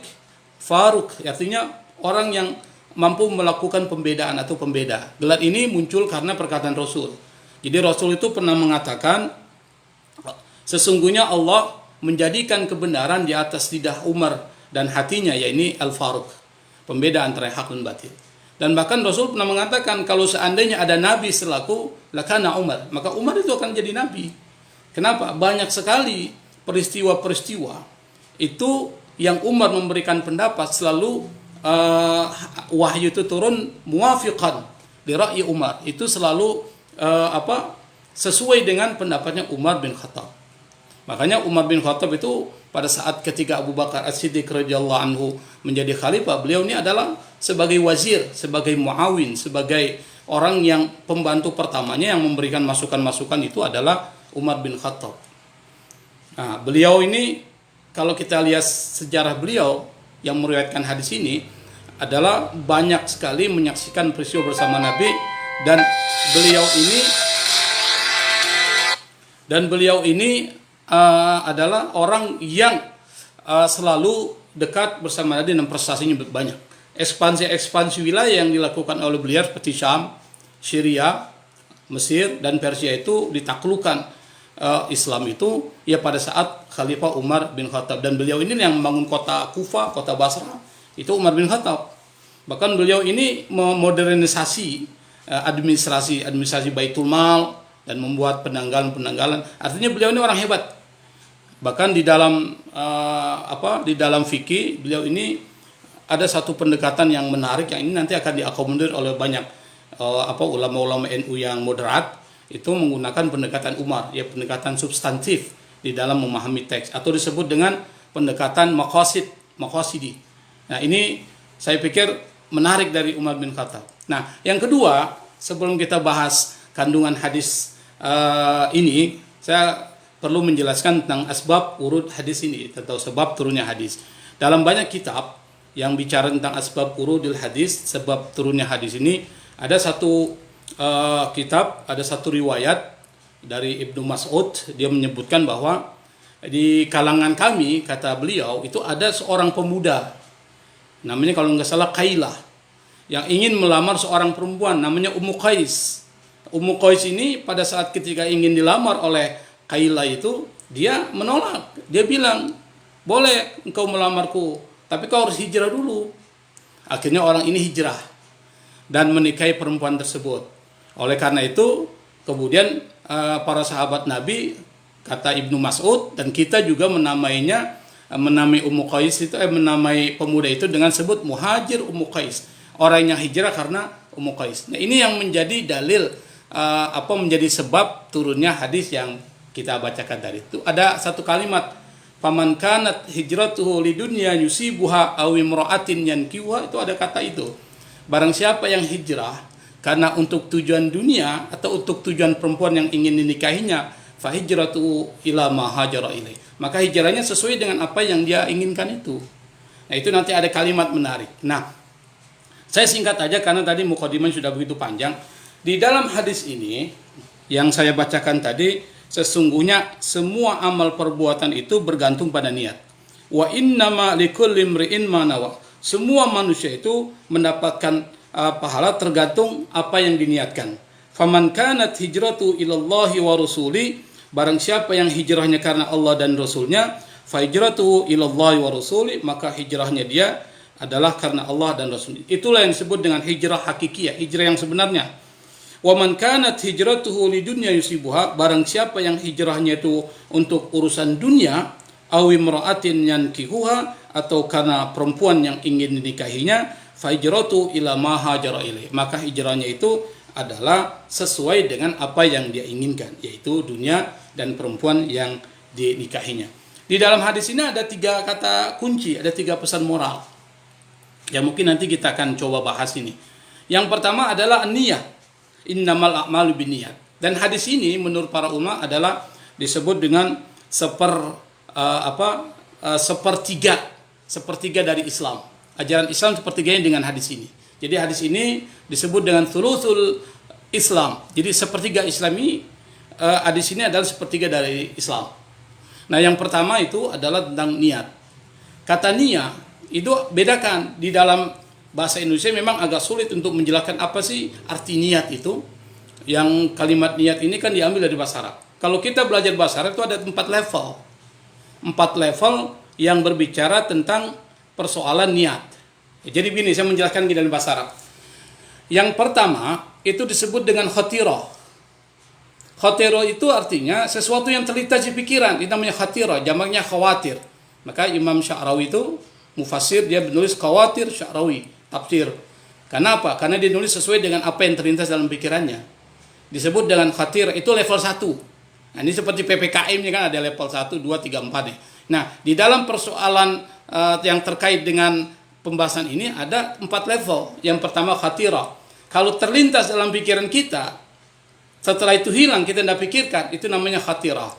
Faruq, artinya orang yang mampu melakukan pembedaan atau pembeda. Gelar ini muncul karena perkataan Rasul. Jadi Rasul itu pernah mengatakan, sesungguhnya Allah menjadikan kebenaran di atas lidah Umar dan hatinya, yaitu Al-Faruq, pembeda antara hak dan batil. Dan bahkan Rasul pernah mengatakan kalau seandainya ada nabi selaku lakana Umar, maka Umar itu akan jadi nabi. Kenapa? Banyak sekali peristiwa-peristiwa itu yang Umar memberikan pendapat selalu wahyu itu turun muwafiqan li ra'yi Umar. Itu selalu sesuai dengan pendapatnya Umar bin Khattab. Makanya Umar bin Khattab itu pada saat ketika Abu Bakar As-Siddiq radhiyallahu anhu menjadi khalifah, beliau ini adalah sebagai wazir, sebagai muawin, sebagai orang yang pembantu pertamanya yang memberikan masukan-masukan itu adalah Umar bin Khattab. Nah, beliau ini kalau kita lihat sejarah beliau yang meriwayatkan hadis ini adalah banyak sekali menyaksikan peristiwa bersama Nabi, dan beliau ini adalah orang yang selalu dekat bersama Nabi dan prestasinya banyak. Ekspansi wilayah yang dilakukan oleh beliau seperti Syam, Syria, Mesir dan Persia itu ditaklukkan Islam itu ya pada saat Khalifah Umar bin Khattab, dan beliau ini yang membangun kota Kufah, kota Basra itu Umar bin Khattab. Bahkan beliau ini memodernisasi administrasi Baitul Mal dan membuat penanggalan. Artinya beliau ini orang hebat. Bahkan di dalam fikih beliau ini ada satu pendekatan yang menarik yang ini nanti akan diakomodir oleh banyak ulama-ulama NU yang moderat, itu menggunakan pendekatan Umar, ya pendekatan substantif di dalam memahami teks atau disebut dengan pendekatan maqasidi. Nah, ini saya pikir menarik dari Umar bin Khattab. Nah, yang kedua, sebelum kita bahas kandungan hadis ini, saya perlu menjelaskan tentang asbab urut hadis ini, atau sebab turunnya hadis. Dalam banyak kitab yang bicara tentang asbab urudil hadis, sebab turunnya hadis ini, ada satu kitab, ada satu riwayat dari Ibnu Mas'ud. Dia menyebutkan bahwa di kalangan kami, kata beliau, itu ada seorang pemuda, namanya kalau nggak salah Kailah, yang ingin melamar seorang perempuan namanya Ummu Qais. Ummu Qais ini pada saat ketika ingin dilamar oleh Kailah itu, dia menolak. Dia bilang, boleh engkau melamarku, tapi kau harus hijrah dulu. Akhirnya orang ini hijrah dan menikahi perempuan tersebut. Oleh karena itu, kemudian para sahabat Nabi, kata Ibnu Mas'ud, dan kita juga menamai Ummu Qais itu, menamai pemuda itu dengan sebut Muhajir Ummu Qais, orang yang hijrah karena Ummu Qais. Nah, ini yang menjadi dalil, menjadi sebab turunnya hadis yang kita bacakan tadi. Itu ada satu kalimat, faman kanat hijratuhu lidunya yusibuha aw imra'atin yankihuha, itu ada kata itu. Barang siapa yang hijrah karena untuk tujuan dunia atau untuk tujuan perempuan yang ingin dinikahinya, fa hijratuhu ila ma hajara ilaih, maka hijrahnya sesuai dengan apa yang dia inginkan itu. Nah, itu nanti ada kalimat menarik. Nah, saya singkat aja karena tadi mukadimah sudah begitu panjang. Di dalam hadis ini yang saya bacakan tadi, sesungguhnya semua amal perbuatan itu bergantung pada niat. Wa innama likulli imri'in ma nawa. Semua manusia itu mendapatkan pahala tergantung apa yang diniatkan. Faman kanat hijratu ilallahi wa rasuli, barang siapa yang hijrahnya karena Allah dan Rasulnya, fa hijratuhu ilallahi wa rasuli, maka hijrahnya dia adalah karena Allah dan Rasul. Itulah yang disebut dengan hijrah hakikiyah, hijrah yang sebenarnya. Wa man kanat hijratuhu lidunya yusibuha, barang siapa yang hijrahnya itu untuk urusan dunia, aw imra'atin yankihuha, atau karena perempuan yang ingin dinikahinya, fa hijratu ila ma hajara ilaih, maka hijrahnya itu adalah sesuai dengan apa yang dia inginkan, yaitu dunia dan perempuan yang dinikahinya. Di dalam hadis ini ada 3 kata kunci, ada 3 pesan moral yang mungkin nanti kita akan coba bahas ini. Yang pertama adalah niyah. Innamal a'malu binniyat. Dan hadis ini menurut para ulama adalah disebut dengan sepertiga dari Islam. Ajaran Islam sepertiganya dengan hadis ini. Jadi hadis ini disebut dengan thuluthul Islam. Jadi sepertiga Islami, hadis ini adalah sepertiga dari Islam. Nah, yang pertama itu adalah tentang niat. Kata niat itu bedakan di dalam bahasa Indonesia, memang agak sulit untuk menjelaskan apa sih arti niat itu. Yang kalimat niat ini kan diambil dari bahasa Arab. Kalau kita belajar bahasa Arab itu ada 4 level. 4 level yang berbicara tentang persoalan niat. Jadi begini, saya menjelaskan di dalam bahasa Arab. Yang pertama itu disebut dengan khatirah. Khatirah itu artinya sesuatu yang terlintas di pikiran. Itu namanya khatirah, jamaknya khawatir. Maka Imam Sya'rawi itu mufassir, dia menulis khawatir Sya'rawi, tafsir. Kenapa? Karena dia nulis sesuai dengan apa yang terlintas dalam pikirannya. Disebut dengan khatir, itu level 1. Nah, ini seperti PPKM ini kan ada level 1, 2, 3, 4 nih. Nah, di dalam persoalan yang terkait dengan pembahasan ini ada 4 level. Yang pertama khatirah. Kalau terlintas dalam pikiran kita, setelah itu hilang, kita tidak pikirkan, itu namanya khatirah.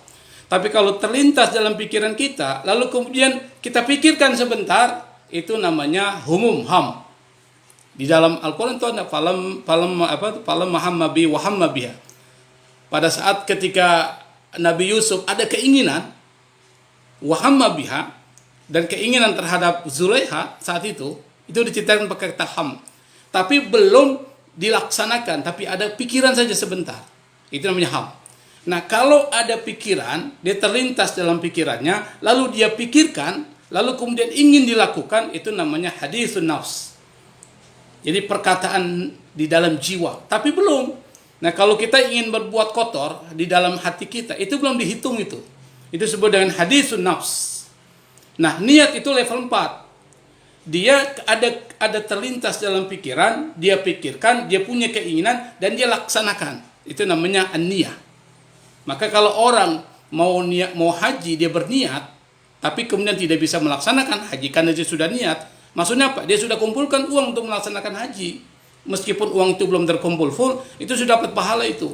Tapi kalau terlintas dalam pikiran kita, lalu kemudian kita pikirkan sebentar, itu namanya humum, ham. Di dalam Al-Quran itu ada falam mahammabi wahammabiha. Pada saat ketika Nabi Yusuf ada keinginan wahammabiha, dan keinginan terhadap Zulaiha saat itu diceritakan pakai kata ham. Tapi belum dilaksanakan, tapi ada pikiran saja sebentar. Itu namanya ham. Nah, kalau ada pikiran, dia terlintas dalam pikirannya, lalu dia pikirkan, lalu kemudian ingin dilakukan, itu namanya hadithun nafs. Jadi perkataan di dalam jiwa, tapi belum. Nah, kalau kita ingin berbuat kotor di dalam hati kita, itu belum dihitung itu. Itu disebut dengan hadithun nafs. Nah, niat itu level 4. Dia ada terlintas dalam pikiran, dia pikirkan, dia punya keinginan, dan dia laksanakan. Itu namanya an-niyah. Maka kalau orang mau haji, dia berniat, tapi kemudian tidak bisa melaksanakan haji karena dia sudah niat, maksudnya apa? Dia sudah kumpulkan uang untuk melaksanakan haji. Meskipun uang itu belum terkumpul full, itu sudah dapat pahala itu.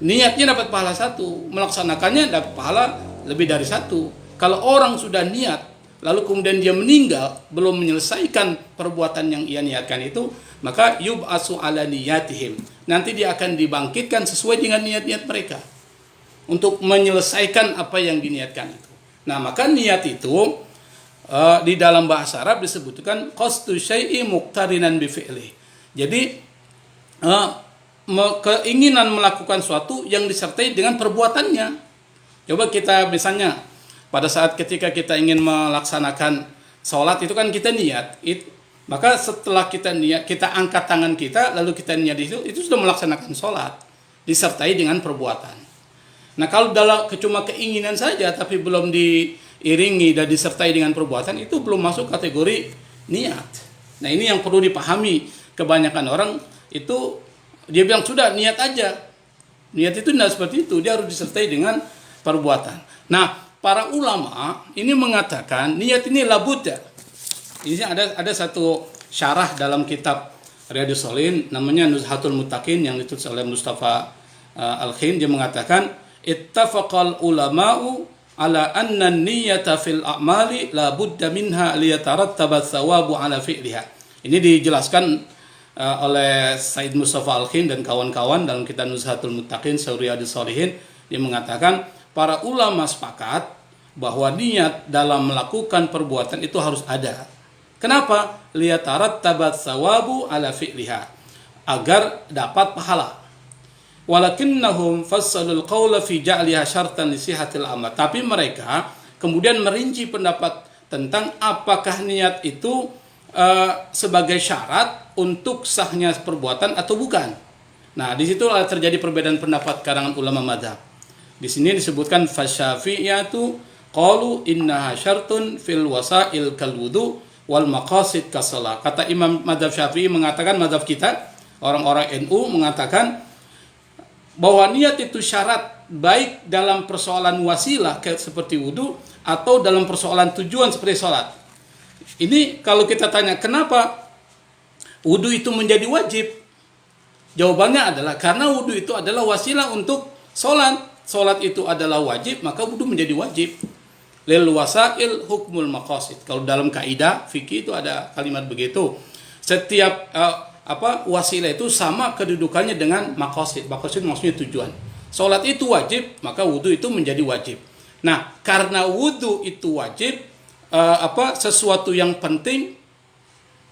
Niatnya dapat pahala 1, melaksanakannya dapat pahala lebih dari 1. Kalau orang sudah niat lalu kemudian dia meninggal belum menyelesaikan perbuatan yang ia niatkan itu, maka yub'asu ala niyatihim, nanti dia akan dibangkitkan sesuai dengan niat-niat mereka untuk menyelesaikan apa yang diniatkan itu. Nah, maka niat itu di dalam bahasa Arab disebutkan qasdu syai'i muqtarinan bi fi'li. Jadi keinginan melakukan suatu yang disertai dengan perbuatannya. Coba kita misalnya pada saat ketika kita ingin melaksanakan sholat itu kan kita niat, maka setelah kita niat, kita angkat tangan kita lalu kita niat itu sudah melaksanakan sholat disertai dengan perbuatan. Nah, kalau dalam cuma keinginan saja tapi belum diiringi dan disertai dengan perbuatan, itu belum masuk kategori niat. Nah, ini yang perlu dipahami. Kebanyakan orang itu dia bilang sudah niat aja. Niat itu tidak seperti itu, dia harus disertai dengan perbuatan. Nah, para ulama ini mengatakan niat ini labudda. Ini ada satu syarah dalam kitab Riyadhus Shalihin namanya Nuzhatul Muttaqin yang ditulis oleh Mustafa Al-Khin. Dia mengatakan ittafaqal ulama'u ala anna niyyata fil a'mali la budda minha liyatarattaba thawabu ala fi'liha. Ini dijelaskan oleh Said Mustafa Al-Khin dan kawan-kawan dalam kitab Nuzhatul Muttaqin Riyadhus Shalihin. Dia mengatakan para ulama sepakat bahwa niat dalam melakukan perbuatan itu harus ada. Kenapa? Liyatarattaba thawabu ala fi'liha, agar dapat pahala. Walakinnahum fassalul qawla fi ja'liha syartan li sihatil amal. Tapi mereka kemudian merinci pendapat tentang apakah niat itu sebagai syarat untuk sahnya perbuatan atau bukan. Nah, di situ terjadi perbedaan pendapat kalangan ulama mazhab. Di sini disebutkan fasyafi'iyatu qalu innaha syartun fil wasail kal wudu wal maqasid kasalah. Kata Imam mazhab Syafi'i mengatakan, mazhab kita orang-orang NU mengatakan bahwa niat itu syarat baik dalam persoalan wasilah seperti wudu atau dalam persoalan tujuan seperti sholat. Ini kalau kita tanya kenapa wudu itu menjadi wajib, jawabannya adalah karena wudu itu adalah wasilah untuk sholat. Sholat itu adalah wajib, maka wudu menjadi wajib. Lil wasail hukmul maqasid. Kalau dalam kaidah fikih itu ada kalimat begitu. Setiap wasilah itu sama kedudukannya dengan maqasid. Maqasid maksudnya tujuan. Sholat itu wajib, maka wudu itu menjadi wajib. Nah, karena wudu itu wajib, sesuatu yang penting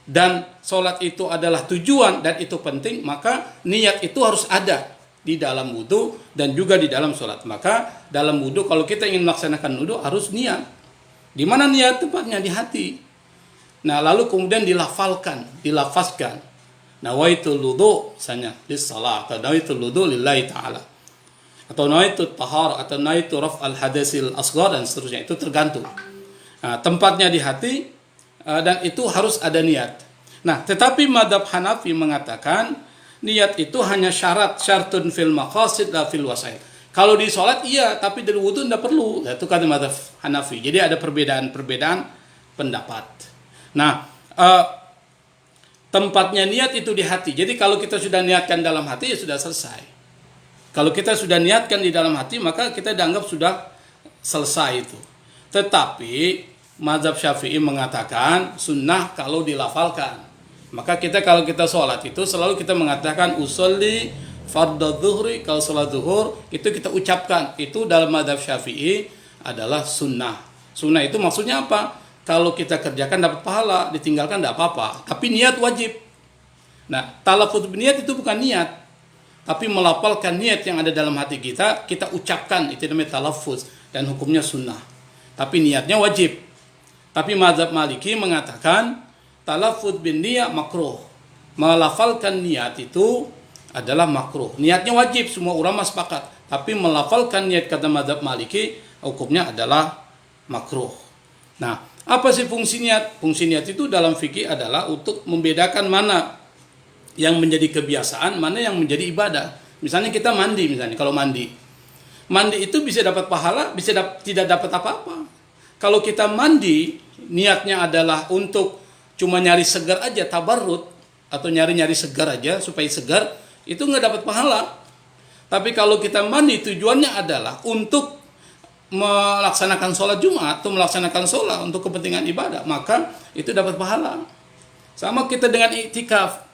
dan sholat itu adalah tujuan dan itu penting, maka niat itu harus ada di dalam wudu dan juga di dalam sholat. Maka dalam wudu kalau kita ingin melaksanakan wudu harus niat. Di mana niat? Tempatnya di hati. Nah, lalu kemudian dilafazkan. Nawaitul wudu misalnya lis shalah, atau nawaitul wudu lillahi ta'ala, atau nawaitul tahar, atau nawaitul raf'al hadasil asghar dan seterusnya. Itu tergantung. Nah, tempatnya di hati dan itu harus ada niat. Nah, tetapi mazhab Hanafi mengatakan niat itu hanya syartun fil maqasid la fil wasail. Kalau di sholat iya, tapi dari wudu tidak perlu. Itu kata mazhab Hanafi. Jadi ada perbedaan pendapat. Nah, tempatnya niat itu di hati. Jadi kalau kita sudah niatkan dalam hati ya sudah selesai. Kalau kita sudah niatkan di dalam hati maka kita dianggap sudah selesai itu. Tetapi mazhab Syafi'i mengatakan sunnah kalau dilafalkan. Maka kalau kita sholat itu selalu kita mengatakan usolli fardhu dhuhri, kalau sholat zuhur itu kita ucapkan. Itu dalam mazhab Syafi'i adalah sunnah. Sunnah itu maksudnya apa? Kalau kita kerjakan dapat pahala, ditinggalkan tidak apa-apa. Tapi niat wajib. Nah, talaffuz niat itu bukan niat, tapi melafalkan niat yang ada dalam hati kita, kita ucapkan, itu namanya talaffuz dan hukumnya sunnah. Tapi niatnya wajib. Tapi mazhab Maliki mengatakan talaffuz bin niyat makruh. Melafalkan niat itu adalah makruh. Niatnya wajib, semua ulama sepakat. Tapi melafalkan niat kata mazhab Maliki hukumnya adalah makruh. Nah, apa sih fungsi niat? Fungsi niat itu dalam fikih adalah untuk membedakan mana yang menjadi kebiasaan, mana yang menjadi ibadah. Misalnya kita mandi, kalau mandi itu bisa dapat pahala, bisa tidak dapat apa-apa. Kalau kita mandi niatnya adalah untuk cuma nyari segar aja, tabarrut, atau nyari segar aja supaya segar, itu nggak dapat pahala. Tapi kalau kita mandi tujuannya adalah untuk melaksanakan sholat Jumat atau melaksanakan sholat untuk kepentingan ibadah, maka itu dapat pahala. Sama kita dengan iktikaf.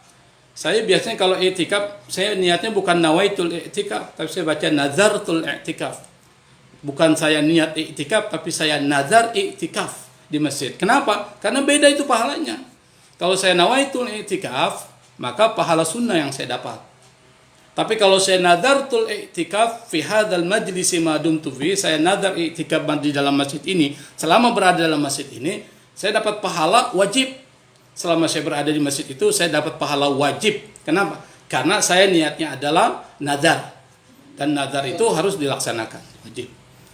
Saya biasanya kalau iktikaf, saya niatnya bukan nawaitul iktikaf, tapi saya baca nazartul iktikaf. Bukan saya niat iktikaf, tapi saya nazar iktikaf di masjid. Kenapa? Karena beda itu pahalanya. Kalau saya nawaitul iktikaf, maka pahala sunnah yang saya dapat. Tapi kalau saya nadartul i'tikaf fi hadzal majlisi ma dumtu fi, saya nadar i'tikaf di dalam masjid ini, selama berada dalam masjid ini, saya dapat pahala wajib. Selama saya berada di masjid itu, saya dapat pahala wajib. Kenapa? Karena saya niatnya adalah nadar. Dan nadar itu harus dilaksanakan, wajib.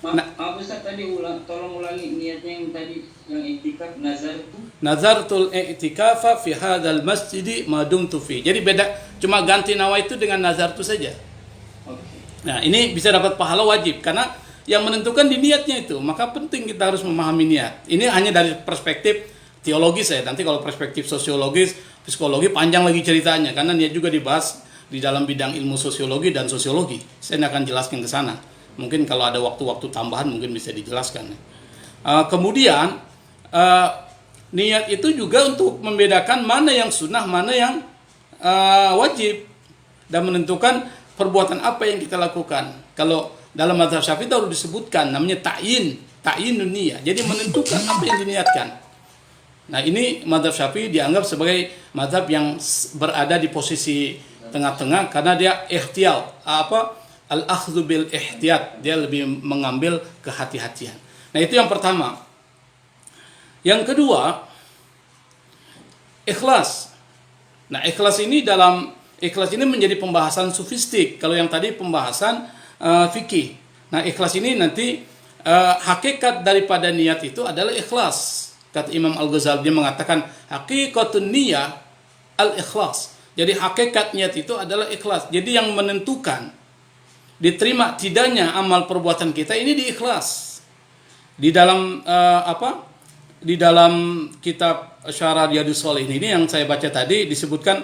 Maaf Ustaz, tadi tolong ulangi niatnya yang tadi, yang i'tikaf nazar itu. Nazartul i'tikafa fi hadzal masjidi ma dumtu fi. Jadi beda, cuma ganti nawa itu dengan nazar itu saja. Oke. Nah, ini bisa dapat pahala wajib karena yang menentukan di niatnya itu. Maka penting kita harus memahami niat. Ini hanya dari perspektif teologis ya. Nanti kalau perspektif sosiologis, psikologi panjang lagi ceritanya karena niat juga dibahas di dalam bidang ilmu sosiologi dan sosiologi. Saya akan jelaskan ke sana. Mungkin kalau ada waktu-waktu tambahan mungkin bisa dijelaskan. Kemudian niat itu juga untuk membedakan mana yang sunnah, mana yang wajib, dan menentukan perbuatan apa yang kita lakukan. Kalau dalam mazhab Syafi'i itu harus disebutkan namanya ta'yinun niyah. Jadi menentukan apa yang diniatkan. Nah, ini mazhab Syafi'i dianggap sebagai mazhab yang berada di posisi tengah-tengah karena dia ihtiyal, al-akhdhu bil ihtiyat, dia lebih mengambil kehati-hatian. Nah, itu yang pertama. Yang kedua, ikhlas. Nah, ikhlas ini menjadi pembahasan sofistik. Kalau yang tadi pembahasan fikih. Nah, ikhlas ini nanti hakikat daripada niat itu adalah ikhlas. Kata Imam Al-Ghazali, dia mengatakan hakikatun niyah al-ikhlas. Jadi hakikat niat itu adalah ikhlas. Jadi yang menentukan diterima tidaknya amal perbuatan kita ini di ikhlas. Di dalam Di dalam kitab Syarah Riyadhus Shalihin ini yang saya baca tadi disebutkan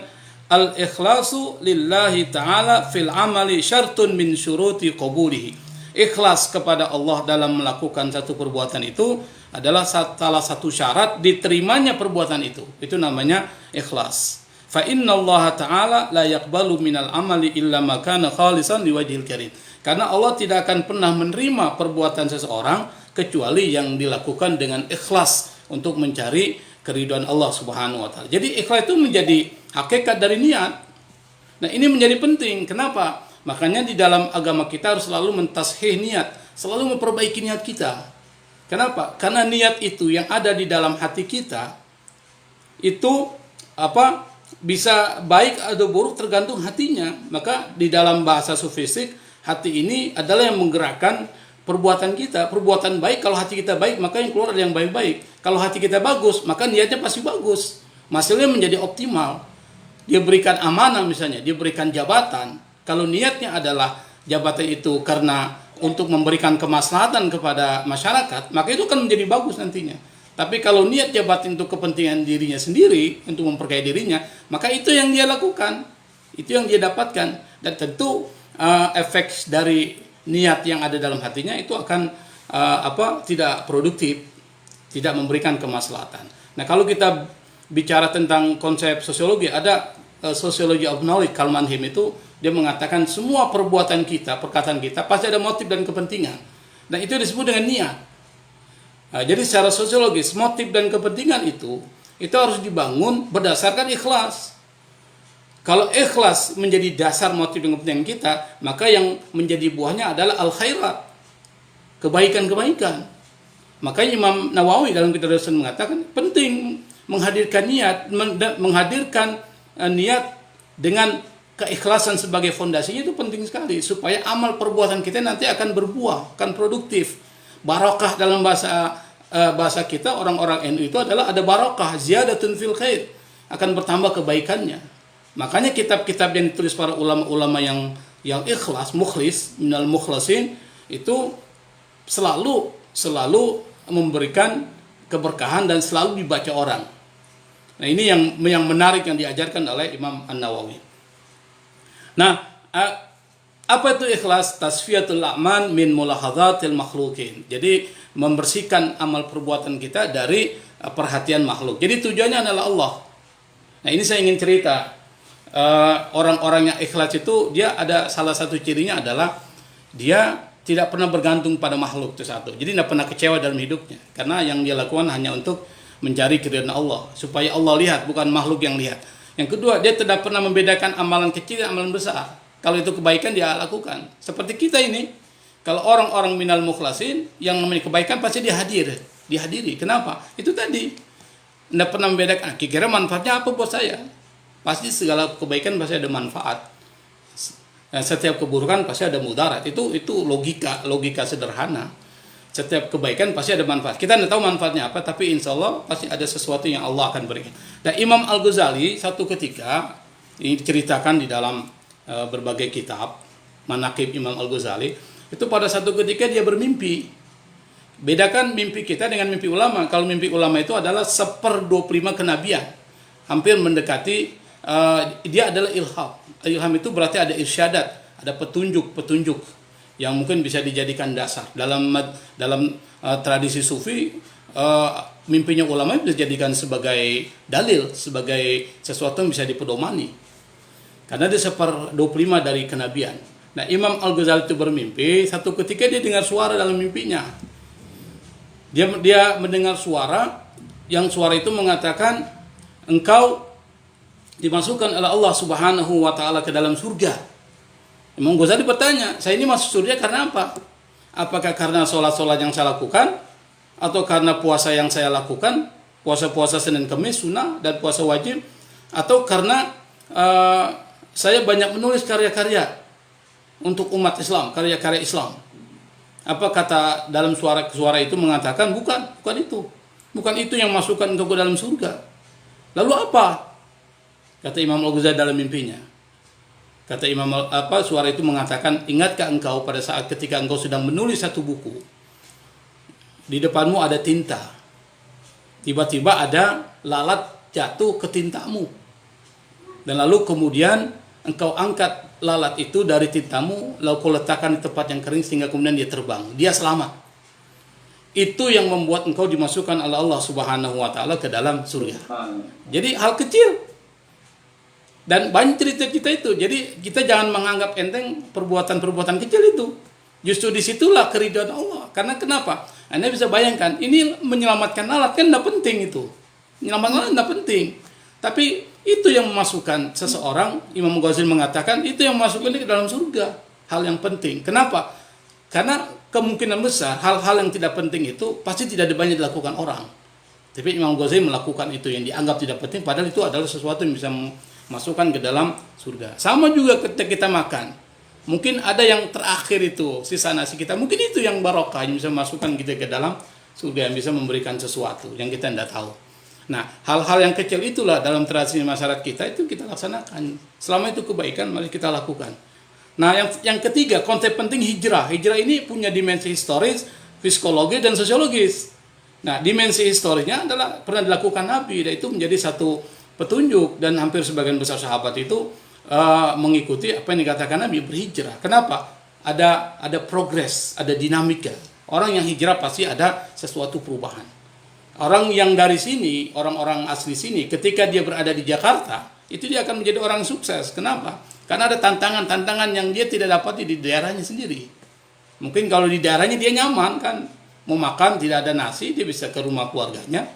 al-ikhlasu lillahi ta'ala fil amali syartun min syuruti qabulihi. Ikhlas kepada Allah dalam melakukan satu perbuatan itu adalah salah satu syarat diterimanya perbuatan itu. Itu namanya ikhlas. Fa innallaha ta'ala la yaqbalu minal amali illa ma kana khalisan liwajhil karim. Karena Allah tidak akan pernah menerima perbuatan seseorang kecuali yang dilakukan dengan ikhlas untuk mencari keridhaan Allah Subhanahu wa taala. Jadi ikhlas itu menjadi hakikat dari niat. Nah, ini menjadi penting. Kenapa? Makanya di dalam agama kita harus selalu mentashih niat, selalu memperbaiki niat kita. Kenapa? Karena niat itu yang ada di dalam hati kita itu bisa baik atau buruk tergantung hatinya. Maka di dalam bahasa sufistik, hati ini adalah yang menggerakkan perbuatan kita. Perbuatan baik, kalau hati kita baik, maka yang keluar ada yang baik-baik. Kalau hati kita bagus, maka niatnya pasti bagus. Hasilnya menjadi optimal. Dia berikan amanah misalnya, dia berikan jabatan. Kalau niatnya adalah jabatan itu karena untuk memberikan kemaslahatan kepada masyarakat, maka itu akan menjadi bagus nantinya. Tapi kalau niat jabatan untuk kepentingan dirinya sendiri, untuk memperkaya dirinya, maka itu yang dia lakukan. Itu yang dia dapatkan. Dan tentu efek dari niat yang ada dalam hatinya itu akan tidak produktif, tidak memberikan kemaslahatan. Nah, kalau kita bicara tentang konsep sosiologi, ada Sociology of Knowledge, Karl Mannheim itu dia mengatakan semua perbuatan kita, perkataan kita pasti ada motif dan kepentingan. Nah, itu disebut dengan niat. Nah, jadi secara sosiologis motif dan kepentingan itu harus dibangun berdasarkan ikhlas. Kalau ikhlas menjadi dasar motif dan kepentingan kita, maka yang menjadi buahnya adalah al-khairat, kebaikan-kebaikan. Makanya Imam Nawawi dalam kitab Rasul mengatakan penting menghadirkan niat dengan keikhlasan sebagai fondasinya itu penting sekali supaya amal perbuatan kita nanti akan berbuah, akan produktif. Barakah dalam bahasa kita orang-orang NU itu adalah ada barakah, ziyadatun fil khair, akan bertambah kebaikannya. Makanya kitab-kitab yang ditulis para ulama-ulama yang ikhlas, mukhlis, minal mukhlasin, itu selalu memberikan keberkahan dan selalu dibaca orang. Nah, ini yang menarik yang diajarkan oleh Imam An-Nawawi. Nah, Apa itu ikhlas? Tasfiyatul a'man min mulahadzatil makhlukin. Jadi membersihkan amal perbuatan kita dari perhatian makhluk. Jadi tujuannya adalah Allah. Nah, ini saya ingin cerita. Orang-orang yang ikhlas itu dia ada salah satu cirinya adalah dia tidak pernah bergantung pada makhluk, itu satu. Jadi tidak pernah kecewa dalam hidupnya. Karena yang dia lakukan hanya untuk mencari keridhaan Allah, supaya Allah lihat, bukan makhluk yang lihat. Yang kedua, dia tidak pernah membedakan amalan kecil dan amalan besar. Kalau itu kebaikan dia lakukan. Seperti kita ini, kalau orang-orang minal mukhlasin yang namanya kebaikan pasti dihadiri. Kenapa? Itu tadi tidak pernah membedakan. Kira-kira manfaatnya apa buat saya? Pasti segala kebaikan pasti ada manfaat. Setiap keburukan pasti ada mudarat. Itu logika sederhana. Setiap kebaikan pasti ada manfaat. Kita tidak tahu manfaatnya apa, tapi insya Allah pasti ada sesuatu yang Allah akan berikan. Dan Imam Al-Ghazali satu ketika, ini diceritakan di dalam berbagai kitab, Manaqib Imam Al-Ghazali, itu pada satu ketika dia bermimpi. Bedakan mimpi kita dengan mimpi ulama. Kalau mimpi ulama itu adalah 1/25 kenabian. Hampir mendekati, dia adalah ilham. Ilham itu berarti ada irsyadat, ada petunjuk yang mungkin bisa dijadikan dasar. Dalam tradisi sufi, mimpinya ulama bisa dijadikan sebagai dalil, sebagai sesuatu yang bisa dipedomani. Karena dia 1/25 dari kenabian. Nah, Imam Al-Ghazali itu bermimpi, satu ketika dia dengar suara dalam mimpinya. Dia mendengar suara, yang suara itu mengatakan, engkau dimasukkan oleh Allah Subhanahu wa taala ke dalam surga. Imam Ghazali bertanya, saya ini masuk surga karena apa? Apakah karena sholat-sholat yang saya lakukan, atau karena puasa yang saya lakukan, puasa-puasa Senin Kamis sunnah dan puasa wajib, atau karena saya banyak menulis karya-karya untuk umat Islam, karya-karya Islam. Apa kata dalam suara itu mengatakan bukan itu yang masukkan engkau ke dalam surga. Lalu apa? Kata Imam Al-Ghazali dalam mimpinya. Kata suara itu mengatakan, ingatkah engkau pada saat ketika engkau sedang menulis satu buku, di depanmu ada tinta, tiba-tiba ada lalat jatuh ke tintamu, dan lalu kemudian engkau angkat lalat itu dari tintamu, lalu kau letakkan di tempat yang kering sehingga kemudian dia terbang, dia selamat. Itu yang membuat engkau dimasukkan oleh Allah Subhanahu wa taala ke dalam surga. Jadi hal kecil. Dan banyak cerita kita itu. Jadi kita jangan menganggap enteng perbuatan-perbuatan kecil itu. Justru disitulah keridhaan Allah. Karena kenapa? Anda bisa bayangkan, ini menyelamatkan alat kan tidak penting itu. Menyelamatkan alat tidak penting. Tapi itu yang memasukkan seseorang, Imam Ghazali mengatakan, itu yang memasukkan ke dalam surga. Hal yang penting. Kenapa? Karena kemungkinan besar hal-hal yang tidak penting itu pasti tidak banyak dilakukan orang. Tapi Imam Ghazali melakukan itu yang dianggap tidak penting, padahal itu adalah sesuatu yang bisa masukkan ke dalam surga. Sama juga ketika kita makan. Mungkin ada yang terakhir itu, sisa nasi kita. Mungkin itu yang barokah, yang bisa masukkan kita ke dalam surga, yang bisa memberikan sesuatu yang kita tidak tahu. Nah, hal-hal yang kecil itulah dalam tradisi masyarakat kita itu kita laksanakan. Selama itu kebaikan, mari kita lakukan. Nah, yang ketiga, konsep penting hijrah. Hijrah ini punya dimensi historis, psikologis, dan sosiologis. Nah, dimensi historisnya adalah pernah dilakukan Nabi, dan itu menjadi satu petunjuk, dan hampir sebagian besar sahabat itu mengikuti apa yang dikatakan Nabi, berhijrah. Kenapa? Ada progres, ada dinamika. Orang yang hijrah pasti ada sesuatu perubahan. Orang yang dari sini, orang-orang asli sini, ketika dia berada di Jakarta, itu dia akan menjadi orang sukses. Kenapa? Karena ada tantangan-tantangan yang dia tidak dapati di daerahnya sendiri. Mungkin kalau di daerahnya dia nyaman kan, mau makan tidak ada nasi, dia bisa ke rumah keluarganya.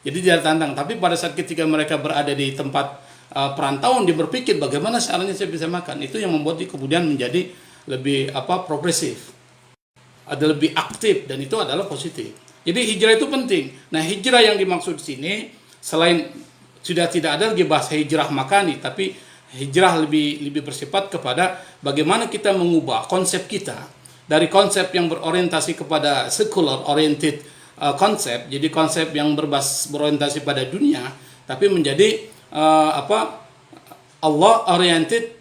Jadi dia tantang, tapi pada saat ketika mereka berada di tempat perantauan, dia berpikir bagaimana caranya saya bisa makan. Itu yang membuat dia kemudian menjadi lebih progresif, ada lebih aktif, dan itu adalah positif. Jadi hijrah itu penting. Nah, hijrah yang dimaksud di sini selain sudah tidak ada lagi bahasa hijrah makani, tapi hijrah lebih bersifat kepada bagaimana kita mengubah konsep kita dari konsep yang berorientasi kepada secular oriented konsep, jadi konsep yang berorientasi pada dunia, tapi menjadi Allah oriented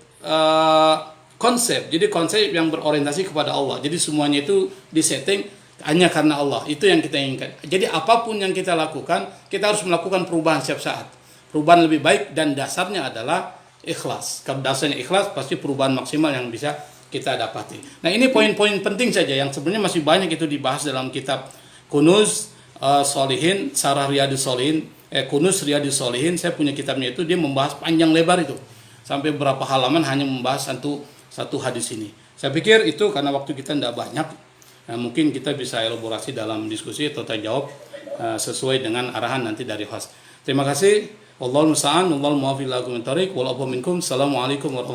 konsep, jadi konsep yang berorientasi kepada Allah. Jadi semuanya itu disetting hanya karena Allah. Itu yang kita inginkan. Jadi apapun yang kita lakukan, kita harus melakukan perubahan setiap saat. Perubahan lebih baik, dan dasarnya adalah ikhlas. Kalau dasarnya ikhlas, pasti perubahan maksimal yang bisa kita dapati. Nah, ini poin-poin penting saja yang sebenarnya masih banyak itu dibahas dalam kitab Kunuz Sholihin, Sarah Riyadus Sholihin, Kunuz Riyadus Sholihin. Saya punya kitabnya itu, dia membahas panjang lebar itu. Sampai berapa halaman hanya membahas satu hadis ini. Saya pikir itu karena waktu kita tidak banyak. Nah, mungkin kita bisa elaborasi dalam diskusi atau tanya jawab sesuai dengan arahan nanti dari host. Terima kasih. Wallahul musta'an, wallahul muwaffiq ila aqwamit thoriq, wal afwa minkum. Assalamualaikum warahmatullahi wabarakatuh.